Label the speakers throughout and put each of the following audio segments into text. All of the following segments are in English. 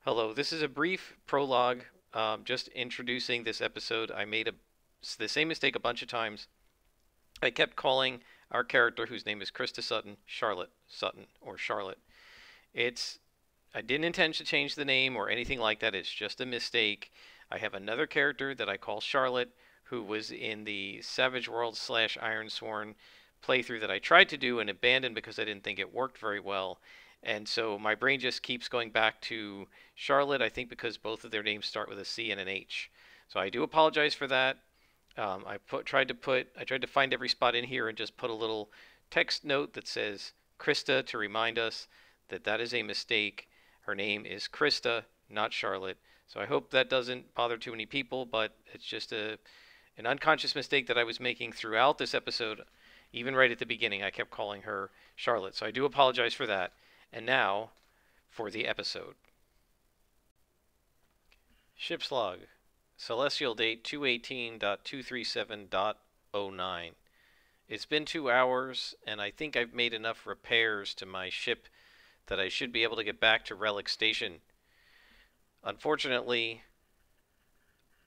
Speaker 1: Hello, this is a brief prologue, just introducing this episode. I made the same mistake a bunch of times. I kept calling our character, whose name is Krista Sutton, Charlotte Sutton, or Charlotte. It's I didn't intend to change the name or anything like that. It's just a mistake. I have another character that I call Charlotte, who was in the Savage World slash Ironsworn playthrough that I tried to do and abandoned because I didn't think it worked very well. And so my brain just keeps going back to Charlotte, I think because both of their names start with a C and an H. So I do apologize for that. I tried to find every spot in here and just put a little text note that says Krista to remind us that that is a mistake. Her name is Krista, not Charlotte. So I hope that doesn't bother too many people, but it's just an unconscious mistake that I was making throughout this episode. Even right at the beginning, I kept calling her Charlotte. So I do apologize for that. And now for the episode. Ship's log. Celestial date 218.237.09. It's been 2 hours, and I think I've made enough repairs to my ship that I should be able to get back to Relic Station. Unfortunately,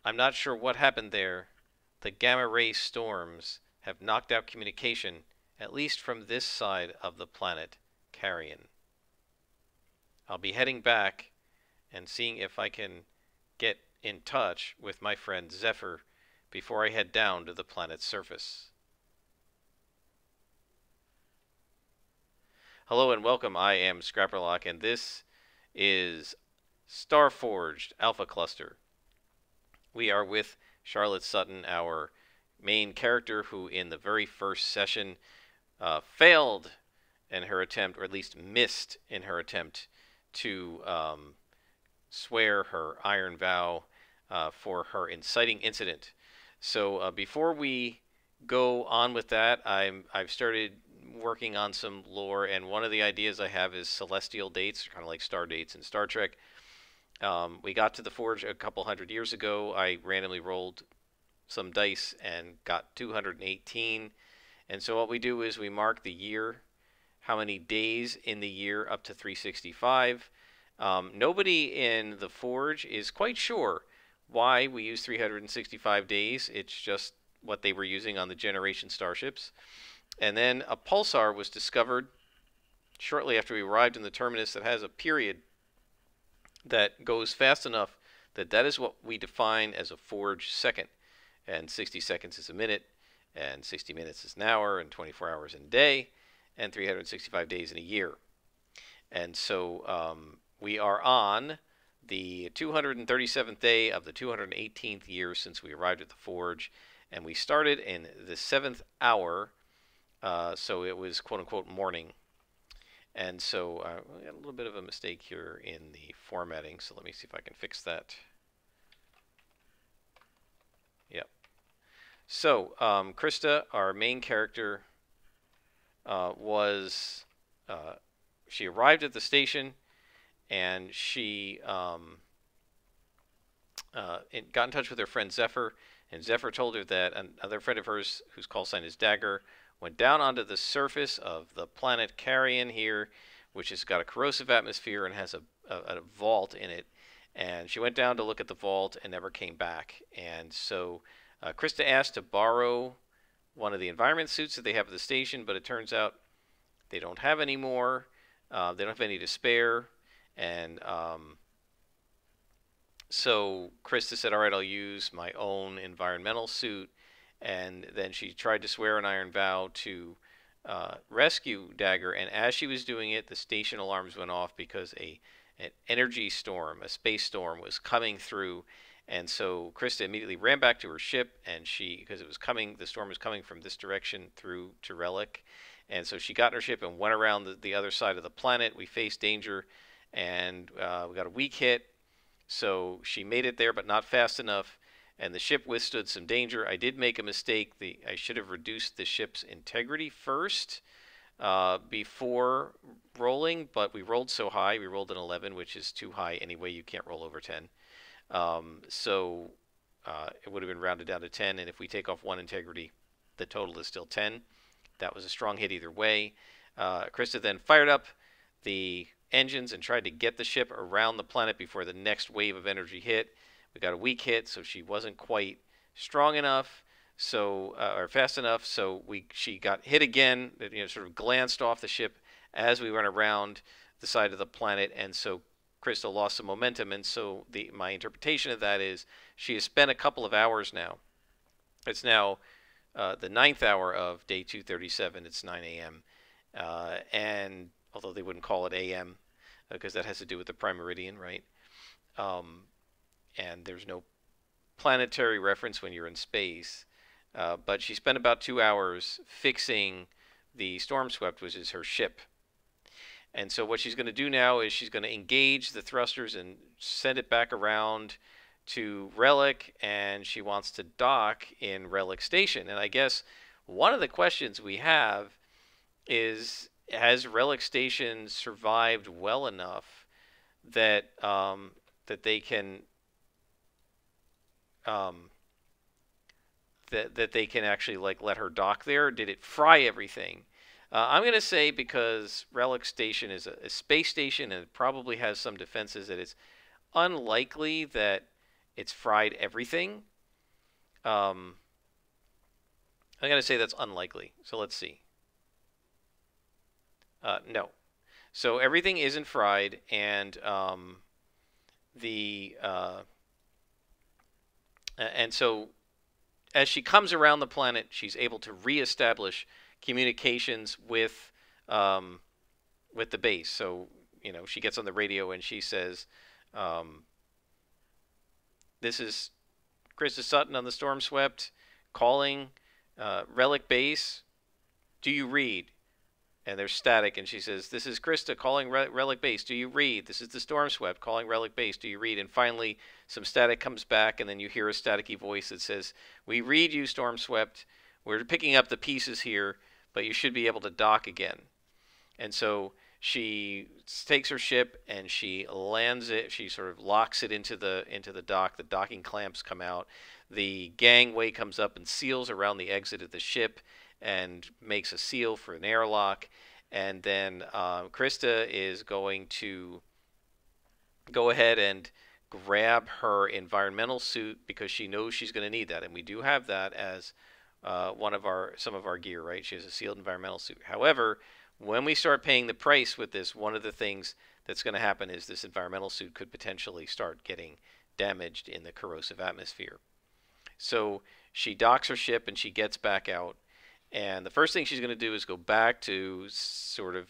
Speaker 1: I'm not sure what happened there. The gamma ray storms have knocked out communication, at least from this side of the planet, Carrion. I'll be heading back and seeing if I can get in touch with my friend Zephyr before I head down to the planet's surface. Hello and welcome. I am Scrapperlock, and this is Starforged Alpha Cluster. We are with Charlotte Sutton, our main character, who in the very first session failed in her attempt, or at least missed in her attempt to swear her iron vow for her inciting incident. So before we go on with that, I've started working on some lore, and one of the ideas I have is celestial dates, kind of like star dates in Star Trek. We got to the Forge a couple hundred years ago. I randomly rolled some dice and got 218. And so what we do is we mark the year, how many days in the year up to 365. Nobody in the Forge is quite sure why we use 365 days. It's just what they were using on the Generation starships. And then a pulsar was discovered shortly after we arrived in the terminus that has a period that goes fast enough that that is what we define as a Forge second. And 60 seconds is a minute, and 60 minutes is an hour, and 24 hours in a day, and 365 days in a year. And so we are on the 237th day of the 218th year since we arrived at the Forge, and we started in the 7th hour, so it was quote-unquote morning. And so we got a little bit of a mistake here in the formatting, so let me see if I can fix that. Yep. So Krista, our main character, she arrived at the station, and she got in touch with her friend Zephyr, and Zephyr told her that another friend of hers, whose call sign is Dagger, went down onto the surface of the planet Carrion here, which has got a corrosive atmosphere and has a vault in it. And she went down to look at the vault and never came back. And so Krista asked to borrow one of the environment suits that they have at the station, but it turns out they don't have any more. They don't have any to spare. And so Krista said, all right, I'll use my own environmental suit. And then she tried to swear an iron vow to rescue Dagger. And as she was doing it, the station alarms went off because an energy storm, a space storm, was coming through. And so Krista immediately ran back to her ship, and because the storm was coming from this direction through to Relic. And so she got in her ship and went around the other side of the planet. We faced danger, and we got a weak hit. So she made it there, but not fast enough, and the ship withstood some danger. I did make a mistake. I should have reduced the ship's integrity first before rolling, but we rolled so high. We rolled an 11, which is too high anyway. You can't roll over 10. So it would have been rounded down to 10, and if we take off 1 integrity, the total is still 10. That was a strong hit either way. Krista then fired up the engines and tried to get the ship around the planet before the next wave of energy hit. We got a weak hit, so she wasn't quite strong enough, so or fast enough. So she got hit again. Sort of glanced off the ship as we went around the side of the planet, and so Krista lost some momentum. And so my interpretation of that is she has spent a couple of hours now. It's now the 9th hour of day 237. It's 9 a.m. And although they wouldn't call it a.m. Because that has to do with the prime meridian, right? And there's no planetary reference when you're in space. But she spent about 2 hours fixing the Stormswept, which is her ship. And so what she's going to do now is she's going to engage the thrusters and send it back around to Relic, and she wants to dock in Relic Station. And I guess one of the questions we have is, has Relic Station survived well enough that that they can that they can actually let her dock there? Did it fry everything? I'm going to say, because Relic Station is a space station and it probably has some defenses, that it's unlikely that it's fried everything. I'm going to say that's unlikely. So let's see. No. So everything isn't fried, and and so as she comes around the planet, she's able to reestablish communications with the base. So she gets on the radio and she says, "This is Krista Sutton on the Stormswept calling Relic Base. Do you read?" And there's static, and she says, "This is Krista calling Relic Base. Do you read? This is the Stormswept calling Relic Base. Do you read?" And finally, some static comes back, and then you hear a staticky voice that says, "We read you, Stormswept. We're picking up the pieces here, but you should be able to dock again." And so she takes her ship and she lands it. She sort of locks it into the dock. The docking clamps come out. The gangway comes up and seals around the exit of the ship and makes a seal for an airlock. And then Krista is going to go ahead and grab her environmental suit, because she knows she's going to need that, and we do have that as some of our gear, right? She has a sealed environmental suit. However, when we start paying the price with this, one of the things that's going to happen is this environmental suit could potentially start getting damaged in the corrosive atmosphere. So she docks her ship and she gets back out. And the first thing she's going to do is go back to sort of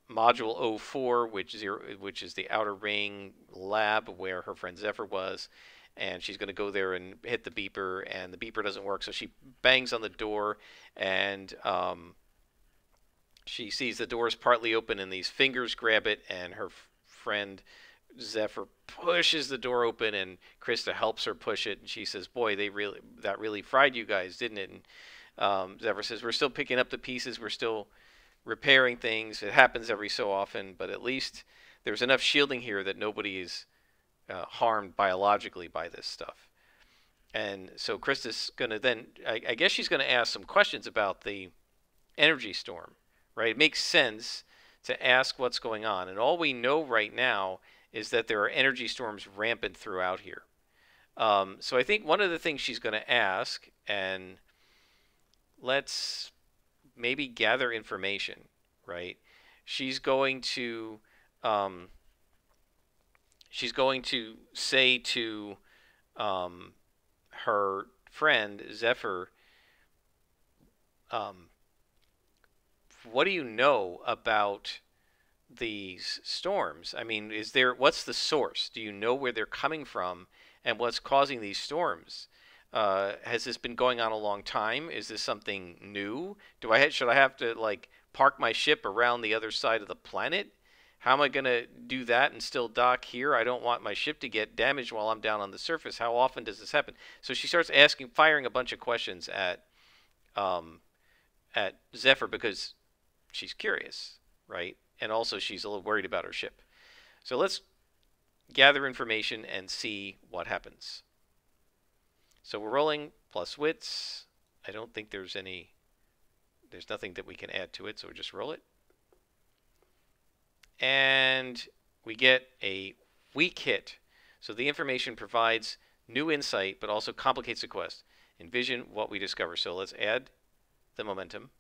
Speaker 1: Module 04, which is the Outer Ring lab where her friend Zephyr was. And she's going to go there and hit the beeper, and the beeper doesn't work. So she bangs on the door, and she sees the door is partly open, and these fingers grab it, and her friend Zephyr pushes the door open, and Krista helps her push it. And she says, "Boy, that really fried you guys, didn't it?" And Zephyr says, "We're still picking up the pieces. We're still repairing things. It happens every so often, but at least there's enough shielding here that nobody is harmed biologically by this stuff." And so Krista's going to then, I guess she's going to ask some questions about the energy storm, right? It makes sense to ask what's going on. And all we know right now is that there are energy storms rampant throughout here. So I think one of the things she's going to ask, and let's maybe gather information, right? She's going to say to her friend Zephyr, "What do you know about these storms? I mean, what's the source? Do you know where they're coming from and what's causing these storms? Has this been going on a long time? Is this something new? Should I have to park my ship around the other side of the planet? How am I going to do that and still dock here? I don't want my ship to get damaged while I'm down on the surface. How often does this happen?" So she starts firing a bunch of questions at Zephyr, because she's curious, right? And also she's a little worried about her ship. So let's gather information and see what happens. So we're rolling plus wits. I don't think there's nothing that we can add to it, so we just roll it. and we get a weak hit. So the information provides new insight, but also complicates the quest. Envision what we discover. So let's add the momentum,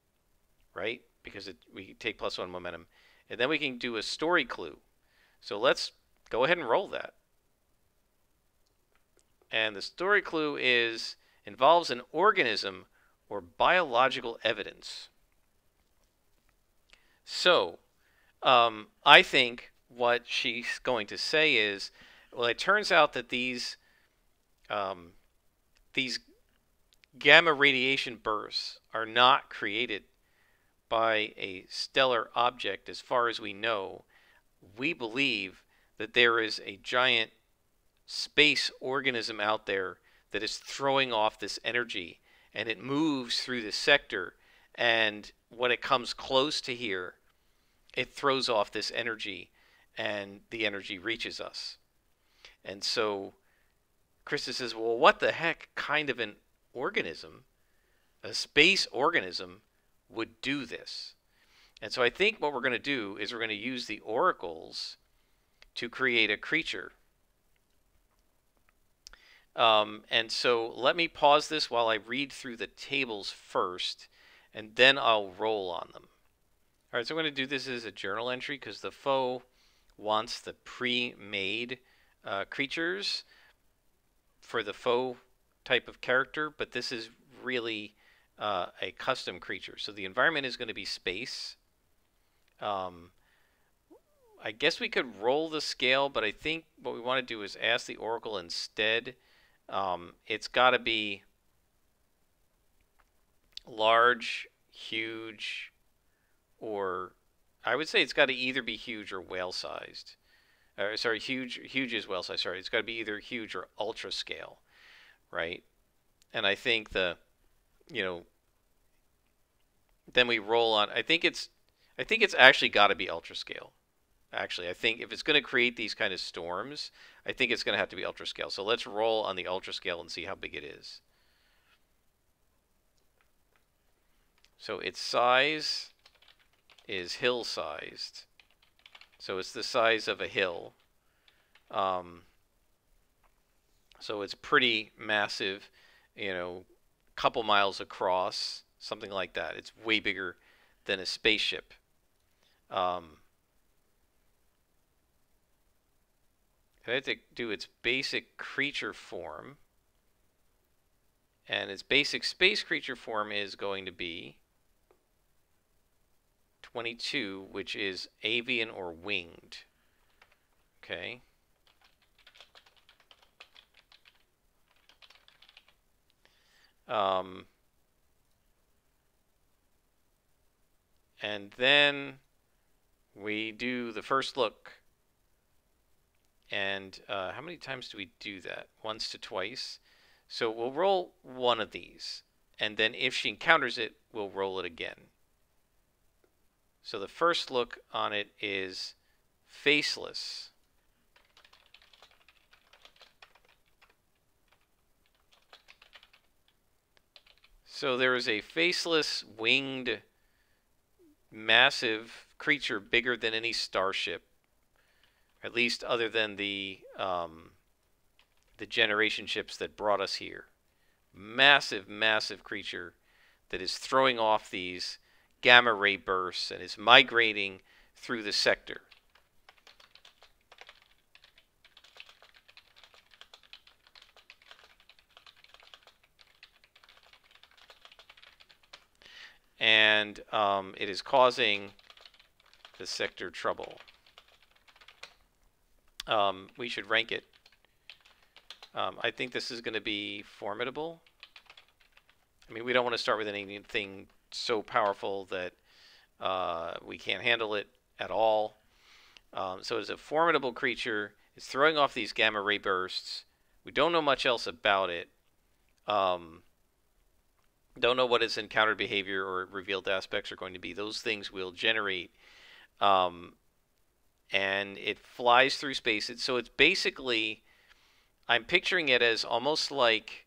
Speaker 1: right? Because we take +1 momentum. And then we can do a story clue. So let's go ahead and roll that. And the story clue involves an organism or biological evidence. So I think what she's going to say is, well, it turns out that these gamma radiation bursts are not created by a stellar object as far as we know. We believe that there is a giant space organism out there that is throwing off this energy, and it moves through the sector, and when it comes close to here, it throws off this energy, and the energy reaches us. And so Krista says, well, what the heck kind of an organism, a space organism, would do this? And so I think what we're going to do is we're going to use the oracles to create a creature. And so let me pause this while I read through the tables first, and then I'll roll on them. All right, so I'm going to do this as a journal entry because the foe wants the pre-made creatures for the foe type of character, but this is really a custom creature. So the environment is going to be space. I guess we could roll the scale, but I think what we want to do is ask the oracle instead. It's got to be large, huge, or I would say it's got to either be huge or whale-sized. Sorry, huge is whale-sized. Sorry, it's got to be either huge or ultra scale, right? And I think then we roll on. I think it's actually got to be ultra scale. Actually, I think if it's going to create these kind of storms, I think it's going to have to be ultra scale. So let's roll on the ultra scale and see how big it is. So its size is hill-sized. So it's the size of a hill. So it's pretty massive, couple miles across, something like that. It's way bigger than a spaceship. I have to do its basic creature form. And its basic space creature form is going to be 22, which is avian or winged. Okay. And then we do the first look. And how many times do we do that? Once to twice. So we'll roll one of these. And then if she encounters it, we'll roll it again. So the first look on it is faceless. So there is a faceless, winged, massive creature bigger than any starship. At least other than the generation ships that brought us here. Massive, massive creature that is throwing off these gamma ray bursts and is migrating through the sector. And it is causing the sector trouble. We should rank it. I think this is going to be formidable. I mean, we don't want to start with anything so powerful that we can't handle it at all. So it's a formidable creature. It's throwing off these gamma ray bursts. We don't know much else about it. Don't know what its encountered behavior or revealed aspects are going to be. Those things will generate. And it flies through space. So it's basically, I'm picturing it as almost like,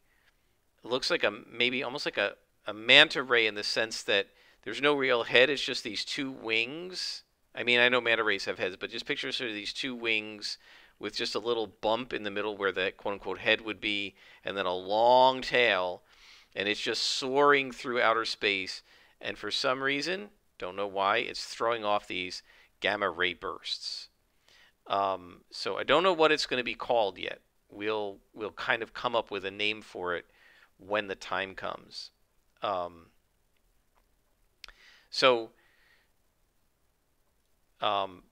Speaker 1: it looks like maybe almost like a manta ray in the sense that there's no real head. It's just these two wings I mean, I know manta rays have heads, but just picture sort of these two wings with just a little bump in the middle where the quote-unquote head would be, and then a long tail, and it's just soaring through outer space. And for some reason, don't know why, it's throwing off these gamma ray bursts. So I don't know what it's going to be called yet. We'll kind of come up with a name for it when the time comes. Um, so um,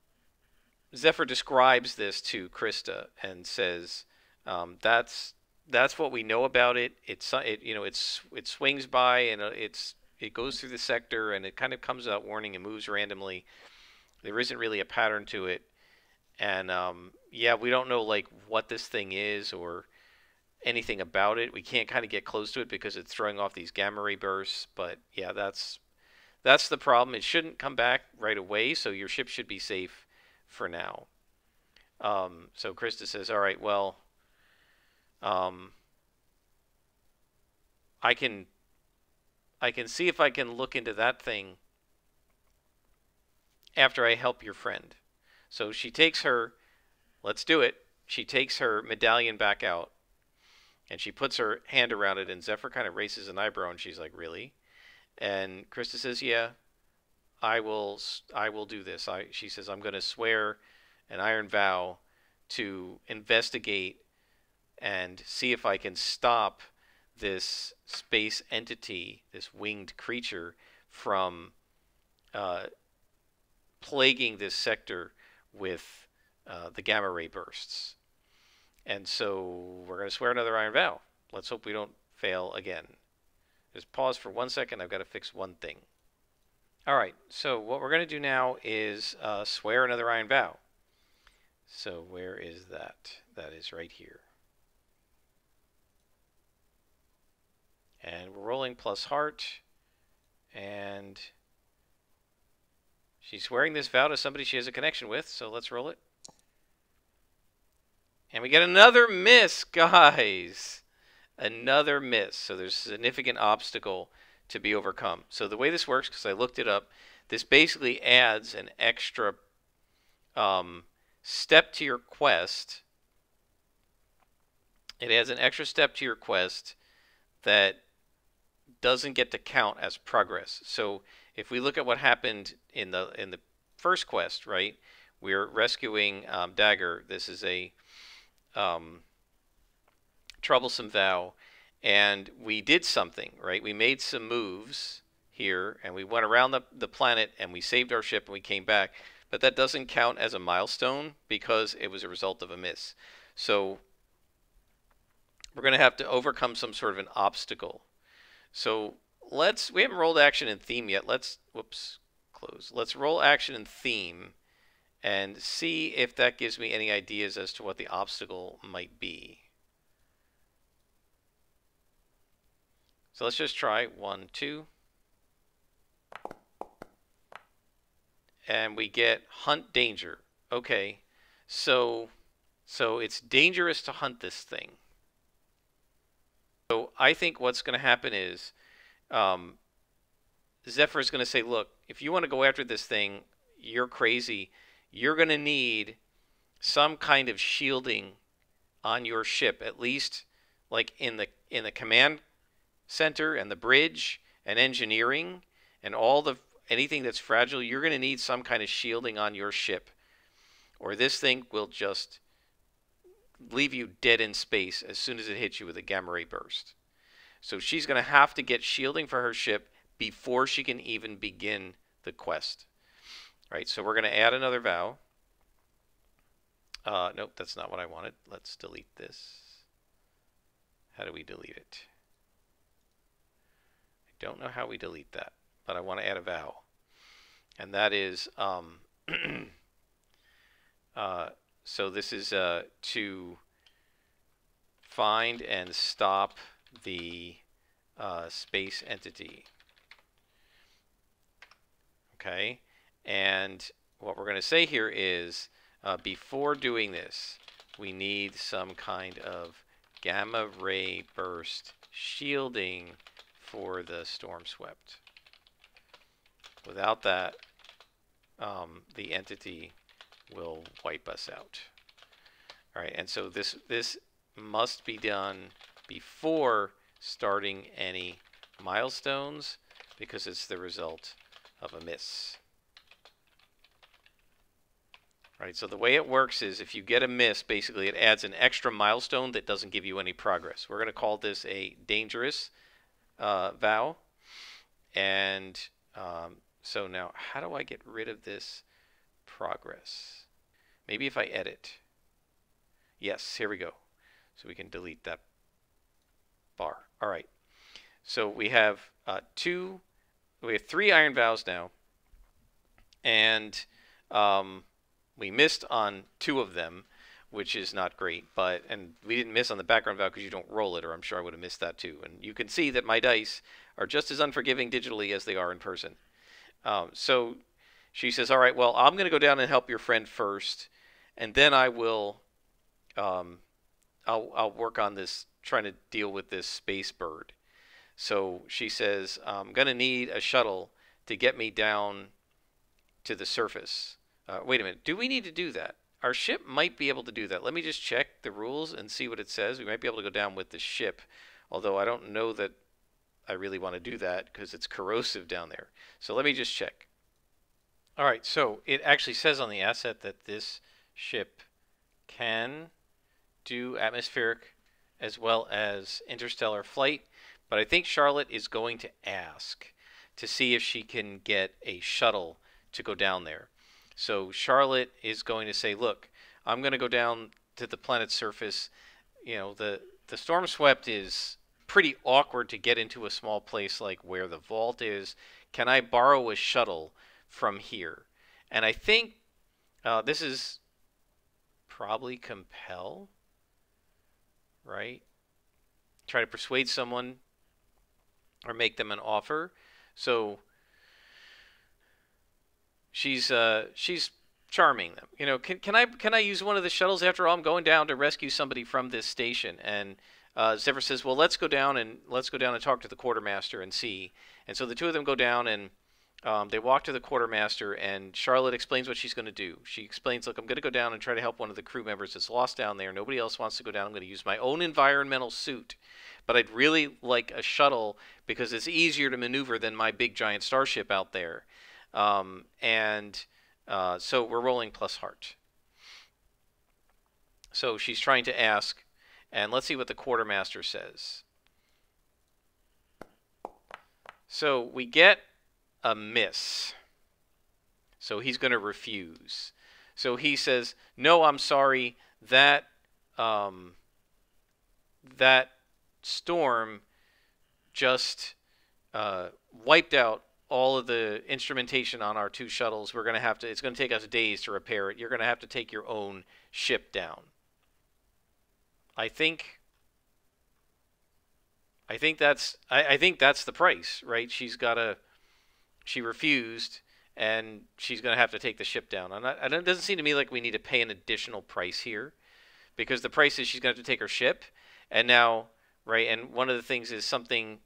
Speaker 1: Zephyr describes this to Krista and says, that's what we know about it. It swings by and it goes through the sector and it kind of comes out warning and moves randomly. There isn't really a pattern to it, and yeah, we don't know like what this thing is or anything about it. We can't kind of get close to it because it's throwing off these gamma ray bursts. But yeah, that's the problem. It shouldn't come back right away, so your ship should be safe for now. So Krista says, all right, well, I can see if I can look into that thing after I help your friend. So she takes her, let's do it. She takes her medallion back out and she puts her hand around it, and Zephyr kind of raises an eyebrow and she's like, really? And Krista says, yeah, I will do this. She says, I'm going to swear an iron vow to investigate and see if I can stop this space entity, this winged creature, from plaguing this sector with the gamma ray bursts. And so we're going to swear another iron vow. Let's hope we don't fail again. Just pause for 1 second. I've got to fix one thing. All right, so what we're going to do now is swear another iron vow. So where is that? That is right here. And we're rolling plus heart. And she's swearing this vow to somebody she has a connection with, so let's roll it. And we get another miss, guys. Another miss. So there's a significant obstacle to be overcome. So the way this works, because I looked it up, this basically adds an extra step to your quest. It adds an extra step to your quest that doesn't get to count as progress. So if we look at what happened in the first quest, right? We're rescuing Dagger. This is a troublesome vow, and we did something, right? We made some moves here, and we went around the planet, and we saved our ship, and we came back. But that doesn't count as a milestone because it was a result of a miss. So we're going to have to overcome some sort of an obstacle. So we haven't rolled action and theme yet. Let's roll action and theme and see if that gives me any ideas as to what the obstacle might be. So let's just try 1, 2. And we get hunt danger. Okay, so it's dangerous to hunt this thing. So I think what's going to happen is Zephyr is going to say, look, if you want to go after this thing, you're crazy. You're going to need some kind of shielding on your ship, at least like in the command center and the bridge and engineering and anything that's fragile. You're going to need some kind of shielding on your ship, or this thing will just leave you dead in space as soon as it hits you with a gamma ray burst. So she's going to have to get shielding for her ship before she can even begin the quest. Right, so we're going to add another vow. Nope, that's not what I wanted. Let's delete this. How do we delete it? I don't know how we delete that, but I want to add a vow. And that is, so this is to find and stop the space entity. Okay, and what we're going to say here is before doing this, we need some kind of gamma ray burst shielding for the storm swept. Without that, the entity will wipe us out. All right, and so this must be done before starting any milestones because it's the result of a miss. Right, so the way it works is if you get a miss, basically it adds an extra milestone that doesn't give you any progress. We're going to call this a dangerous vow. And so now, how do I get rid of this progress? Maybe if I edit. Yes, here we go. So we can delete that bar. All right. So we have we have 3 iron vows now. And we missed on 2 of them, which is not great. And we didn't miss on the background vow because you don't roll it, or I'm sure I would have missed that too. And you can see that my dice are just as unforgiving digitally as they are in person. So she says, all right, well, I'm going to go down and help your friend first, and then I will, I'll work on this, trying to deal with this space bird. So she says, I'm going to need a shuttle to get me down to the surface. Wait a minute, do we need to do that? Our ship might be able to do that. Let me just check the rules and see what it says. We might be able to go down with the ship, although I don't know that I really want to do that because it's corrosive down there. So let me just check. All right, so it actually says on the asset that this ship can do atmospheric as well as interstellar flight, but I think Charlotte is going to ask to see if she can get a shuttle to go down there. So Charlotte is going to say, look, I'm going to go down to the planet's surface. You know, the storm swept is pretty awkward to get into a small place like where the vault is. Can I borrow a shuttle from here? And I think this is probably compel, right? Try to persuade someone or make them an offer. So she's charming them. You know, can I use one of the shuttles? After all, I'm going down to rescue somebody from this station. And Zephyr says, well, let's go down and talk to the quartermaster and see. And so the 2 of them go down and they walk to the quartermaster, and Charlotte explains what she's going to do. She explains, look, I'm going to go down and try to help one of the crew members that's lost down there. Nobody else wants to go down. I'm going to use my own environmental suit. But I'd really like a shuttle because it's easier to maneuver than my big giant starship out there. So we're rolling plus heart. So she's trying to ask, and let's see what the quartermaster says. So we get a miss. So he's going to refuse. So he says, no, I'm sorry, that storm just wiped out all of the instrumentation on our 2 shuttles. We're going to have to, it's going to take us days to repair it. You're going to have to take your own ship down. I think that's the price, right? She refused, and she's going to have to take the ship down. It doesn't seem to me like we need to pay an additional price here, because the price is she's going to have to take her ship, and now, right? And one of the things is something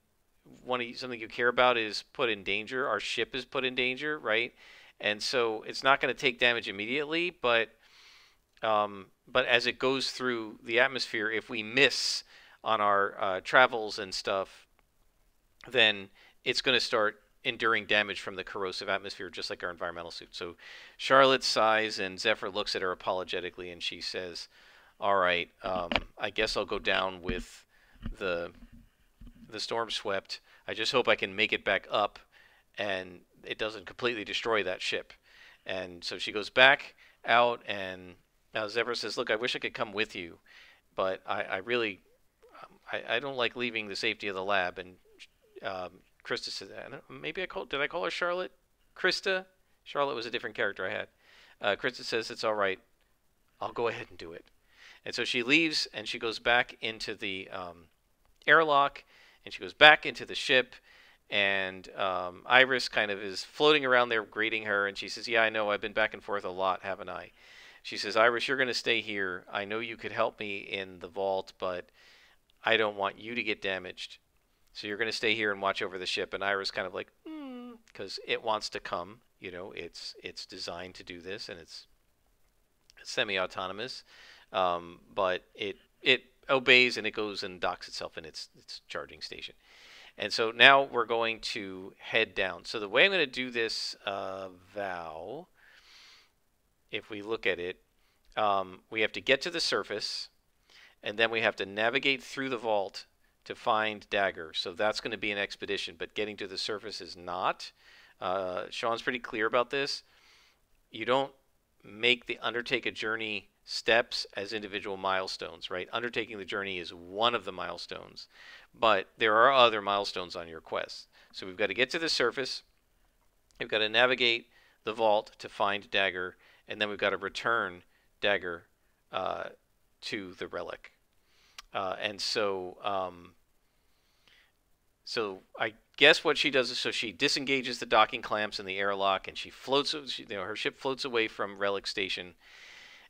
Speaker 1: you care about is put in danger. Our ship is put in danger, right? And so it's not going to take damage immediately, but as it goes through the atmosphere, if we miss on our travels and stuff, then it's going to start enduring damage from the corrosive atmosphere, just like our environmental suit. So Charlotte sighs, and Zephyr looks at her apologetically, and she says, all right, I guess I'll go down with the storm swept. I just hope I can make it back up and it doesn't completely destroy that ship. And so she goes back out, and now Zephyr says, look, I wish I could come with you, but I really don't like leaving the safety of the lab. And Krista says, maybe did I call her Charlotte? Krista? Charlotte was a different character I had. Krista says, it's all right. I'll go ahead and do it. And so she leaves, and she goes back into the airlock, and she goes back into the ship, and Iris kind of is floating around there greeting her, and she says, yeah, I know, I've been back and forth a lot, haven't I? She says, Iris, you're going to stay here. I know you could help me in the vault, but I don't want you to get damaged. So you're going to stay here and watch over the ship. And Iris kind of like, because it wants to come You know, it's designed to do this, and it's semi-autonomous, but it obeys and it goes and docks itself in its charging station. And so now we're going to head down. So the way I'm going to do this, Val, if we look at it, we have to get to the surface, and then we have to navigate through the vault to find Dagger. So that's going to be an expedition, but getting to the surface is not. Sean's pretty clear about this. You don't make the undertake a journey steps as individual milestones, right? Undertaking the journey is one of the milestones, but there are other milestones on your quest. So we've got to get to the surface, we've got to navigate the vault to find Dagger, and then we've got to return Dagger to the relic. And so I guess what she does is, so she disengages the docking clamps and the airlock, and she floats. Her ship floats away from Relic Station,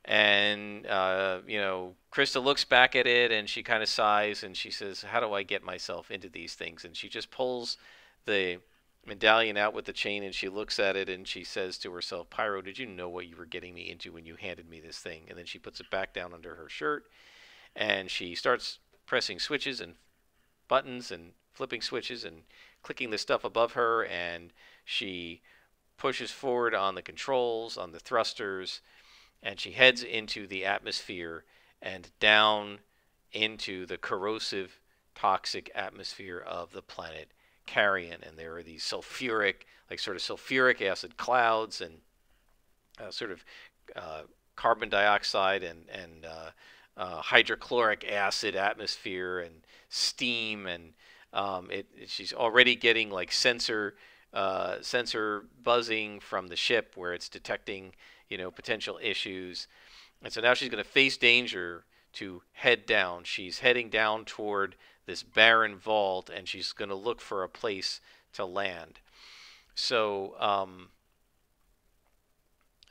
Speaker 1: and Krista looks back at it and she kind of sighs and she says, "How do I get myself into these things?" And she just pulls the medallion out with the chain and she looks at it and she says to herself, "Pyro, did you know what you were getting me into when you handed me this thing?" And then she puts it back down under her shirt and she starts pressing switches and buttons and flipping switches and clicking the stuff above her, and she pushes forward on the controls, on the thrusters, and she heads into the atmosphere and down into the corrosive, toxic atmosphere of the planet Carrion. And there are these sulfuric, sort of sulfuric acid clouds and sort of carbon dioxide and hydrochloric acid atmosphere and steam, and she's already getting sensor buzzing from the ship where it's detecting potential issues. And so now she's going to face danger to head down. She's heading down toward this barren vault, and she's going to look for a place to land. So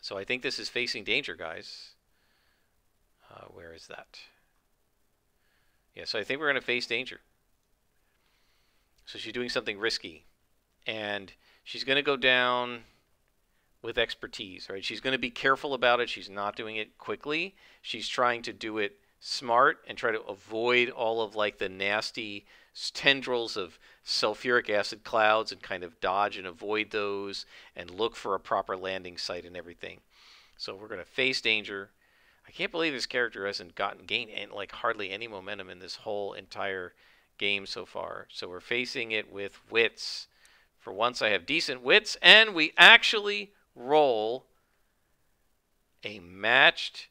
Speaker 1: so I think this is facing danger, guys. Where is that? Yeah, so I think we're going to face danger. So she's doing something risky, and she's going to go down with expertise, right? She's going to be careful about it. She's not doing it quickly. She's trying to do it smart and try to avoid all of the nasty tendrils of sulfuric acid clouds and kind of dodge and avoid those and look for a proper landing site and everything. So we're going to face danger. I can't believe this character hasn't gained hardly any momentum in this whole entire game so far. So we're facing it with wits. For once I have decent wits, and we actually roll a matched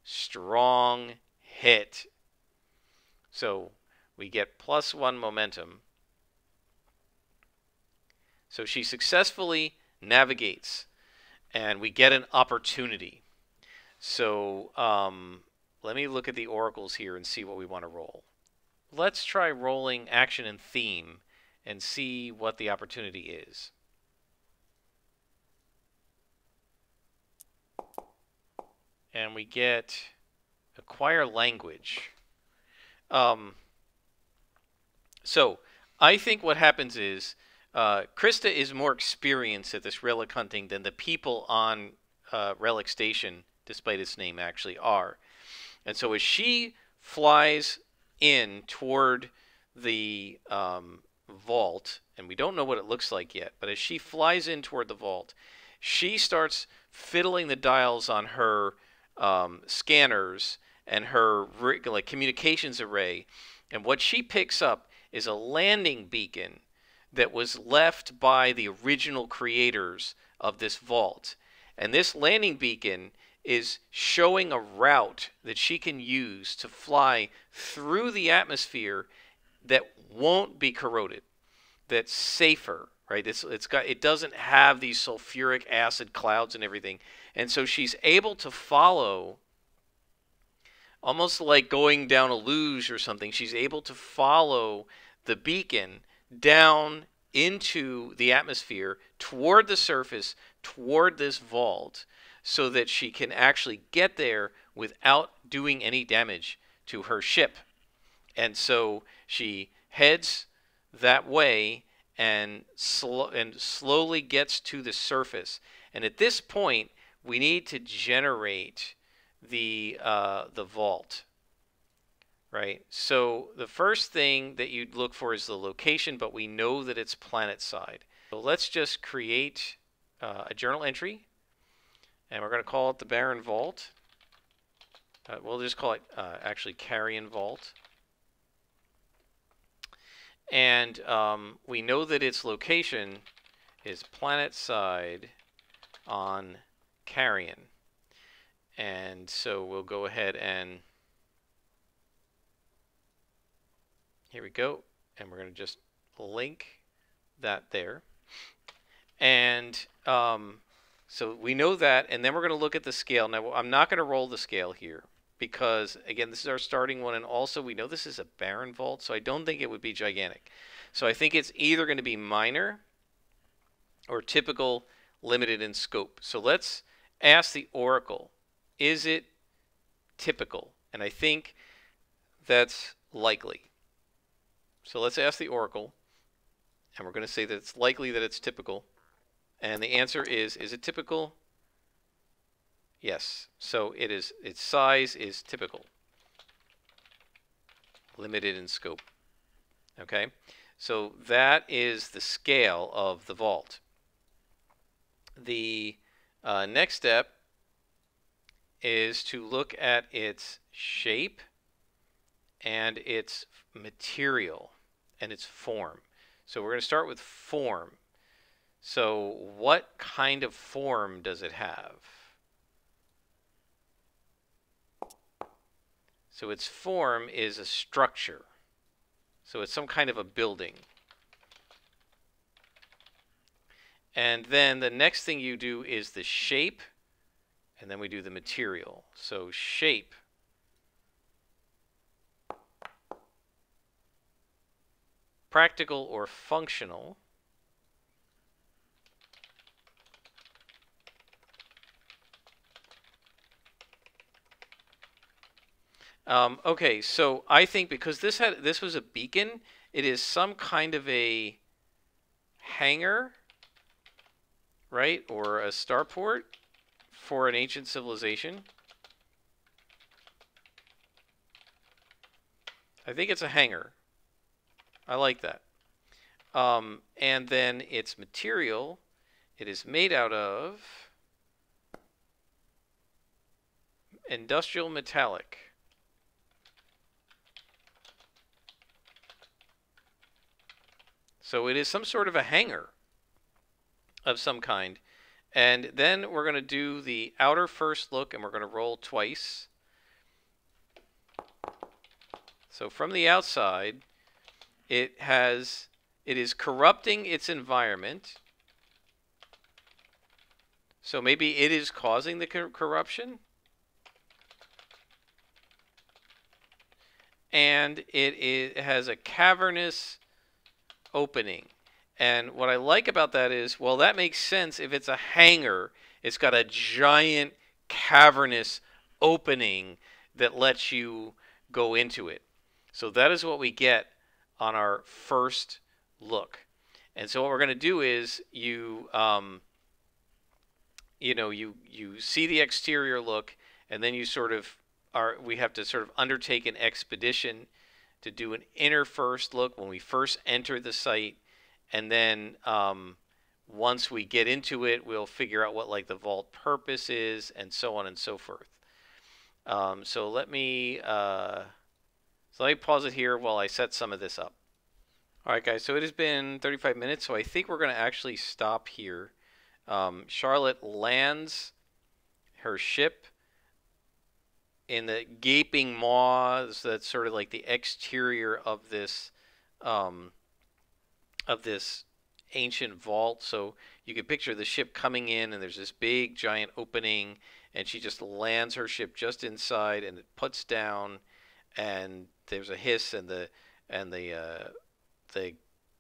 Speaker 1: strong hit. So we get +1 momentum. So she successfully navigates, and we get an opportunity. So let me look at the oracles here and see what we want to roll. Let's try rolling action and theme and see what the opportunity is. And we get acquire language. So I think what happens is Krista is more experienced at this relic hunting than the people on Relic Station, despite its name, actually are. And so as she flies in toward the vault, and we don't know what it looks like yet, but as she flies in toward the vault, she starts fiddling the dials on her scanners and her communications array, and what she picks up is a landing beacon that was left by the original creators of this vault. And this landing beacon is showing a route that she can use to fly through the atmosphere that won't be corroded, that's safer, right? It doesn't have these sulfuric acid clouds and everything. And so she's able to follow, almost like going down a luge or something, she's able to follow the beacon down into the atmosphere, toward the surface, toward this vault, so that she can actually get there without doing any damage to her ship. And so she heads that way, and slowly gets to the surface. And at this point, we need to generate the vault, right? So the first thing that you'd look for is the location, but we know that it's planet side. So let's just create a journal entry, and we're going to call it the Barren Vault. We'll just call it actually Carrion Vault. And we know that its location is planet side on Carrion. And so we'll go ahead and here we go. And we're going to just link that there. And so we know that, and then we're going to look at the scale. Now, I'm not going to roll the scale here because, again, this is our starting one, and also we know this is a barren vault, so I don't think it would be gigantic. So I think it's either going to be minor or typical, limited in scope. So let's ask the Oracle, is it typical? And I think that's likely. So let's ask the Oracle, and we're going to say that it's likely that it's typical. And the answer is it typical? Yes. So it is. Its size is typical. Limited in scope. Okay. So that is the scale of the vault. The next step is to look at its shape and its material and its form. So we're going to start with form. So what kind of form does it have? So its form is a structure. So it's some kind of a building. And then the next thing you do is the shape, and then we do the material. So shape. Practical or functional. Okay, so I think because this was a beacon, it is some kind of a hangar, right, or a starport for an ancient civilization. I think it's a hangar. I like that. And then its material, it is made out of industrial metallic. So it is some sort of a hangar of some kind. And then we're going to do the outer first look, and we're going to roll twice. So from the outside, it is corrupting its environment. So maybe it is causing the corruption. And it has a cavernous opening. And what I like about that is, well, that makes sense. If it's a hangar, it's got a giant cavernous opening that lets you go into it. So that is what we get on our first look. And so what we're going to do is you see the exterior look, and then you we have to sort of undertake an expedition to do an inner first look when we first enter the site, and then once we get into it, we'll figure out what like the vault purpose is, and so on and so forth. So let me pause it here while I set some of this up. All right, guys. So it has been 35 minutes, so I think we're going to actually stop here. Charlotte lands her ship in the gaping maws. That's sort of like the exterior of this ancient vault. So you can picture the ship coming in, and there's this big giant opening, and she just lands her ship just inside, and it puts down, and there's a hiss, and the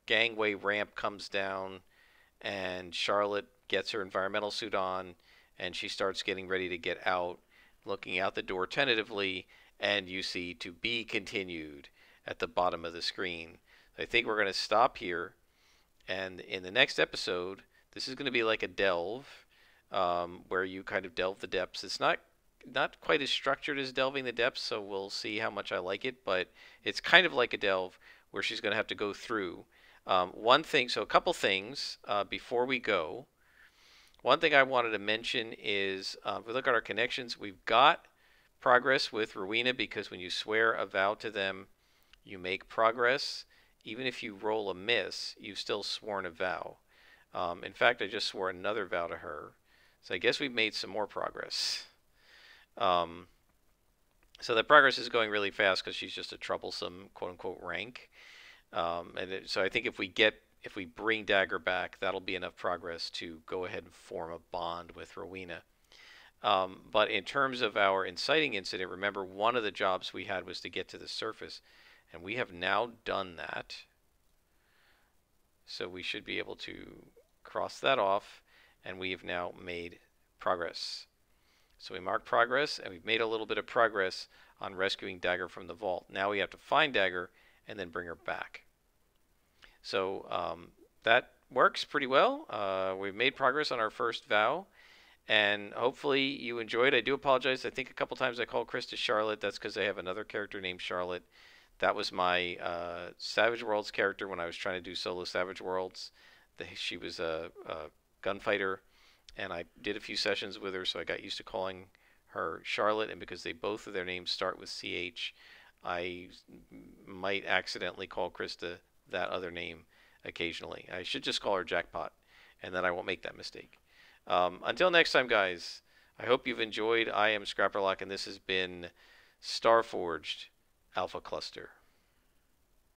Speaker 1: gangway ramp comes down, and Charlotte gets her environmental suit on, and she starts getting ready to get out, looking out the door tentatively, and you see "to be continued" at the bottom of the screen. I think we're going to stop here, And in the next episode, this is going to be like a delve, where you kind of delve the depths. It's not quite as structured as delving the depths, so we'll see how much I like it. But it's kind of like a delve where she's going to have to go through one thing. So a couple things before we go. One thing I wanted to mention is if we look at our connections, we've got progress with Rowena because when you swear a vow to them, you make progress. Even if you roll a miss, you've still sworn a vow. In fact, I just swore another vow to her. So I guess we've made some more progress. Um, so the progress is going really fast because she's just a troublesome quote unquote rank. So I think if we bring Dagger back, that'll be enough progress to go ahead and form a bond with Rowena. But in terms of our inciting incident, remember one of the jobs we had was to get to the surface, and we have now done that. So we should be able to cross that off, and we have now made progress. So we mark progress, and we've made a little bit of progress on rescuing Dagger from the vault. Now we have to find Dagger and then bring her back. So that works pretty well. We've made progress on our first vow, and hopefully you enjoyed. I do apologize. I think a couple times I called Krista Charlotte. That's because I have another character named Charlotte. That was my Savage Worlds character when I was trying to do solo Savage Worlds. She was a gunfighter, and I did a few sessions with her, so I got used to calling her Charlotte. And because both of their names start with CH, I might accidentally call Krista that other name occasionally. I should just call her Jackpot, and then I won't make that mistake. Until next time, guys, I hope you've enjoyed. I am Scrapperlock, and this has been Starforged Alpha Cluster.